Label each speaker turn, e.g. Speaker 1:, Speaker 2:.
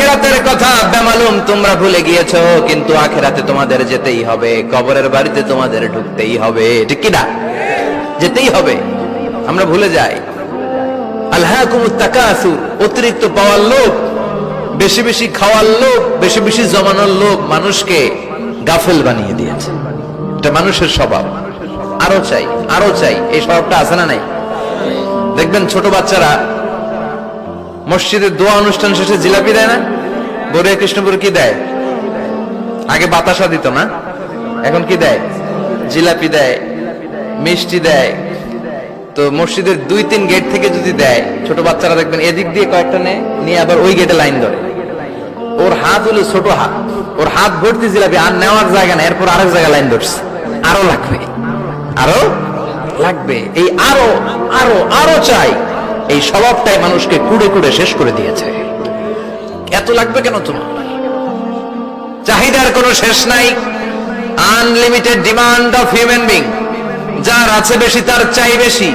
Speaker 1: আখিরাতের কথা বেমালুম তোমরা ভুলে গিয়েছো, কিন্তু আখিরাতে তোমাদের যেতেই হবে, কবরের বাড়িতে তোমাদের ঢুকতেই হবে, ঠিক কি না? যেতেই হবে। আমরা ভুলে যাই। আলহাকুমুত তাকাসুর, অতিরিক্ত পাওয়ার লোভ, বেশি বেশি খাওয়ার লোভ, বেশি বেশি জমানোর লোভ মানুষকে গাফেল বানিয়ে দিয়েছে। এটা মানুষের স্বভাব। আরো চাই, আরো চাই, এই স্বভাবটা আছে না নাই? দেখবেন ছোট বাচ্চারা মসজিদের দোয়া অনুষ্ঠান শেষে জিলাপি দেয় না? গৌরিয়া কৃষ্ণপুর কি দেয়? আগে বাতাসা দিত না, এখন কি দেয়? জিলাপি দেয়, মিষ্টি দেয়। তো মসজিদের 2-3 গেট থেকে যদি দেয়, ছোট বাচ্চারা দেখবেন এদিক দিয়ে কয়েকটা নিয়ে আবার ওই গেটে লাইন ধরে। ওর হাত হলো ছোট হাত, ওর হাত ভর্তি জিলাপি, আর নেওয়ার জায়গা না, এরপর আরেক জায়গায় লাইন ধরছে, আরো লাগবে, আরো লাগবে, এই আরো আরো আরো চাই, এই স্বভাবটাই মানুষকে কুড়ে কুড়ে শেষ করে দিয়েছে। এত লাগবে কেন তোমার? চাহিদার কোনো শেষ নাই। Unlimited demand of human being. যার আছে বেশি তার চাই বেশি।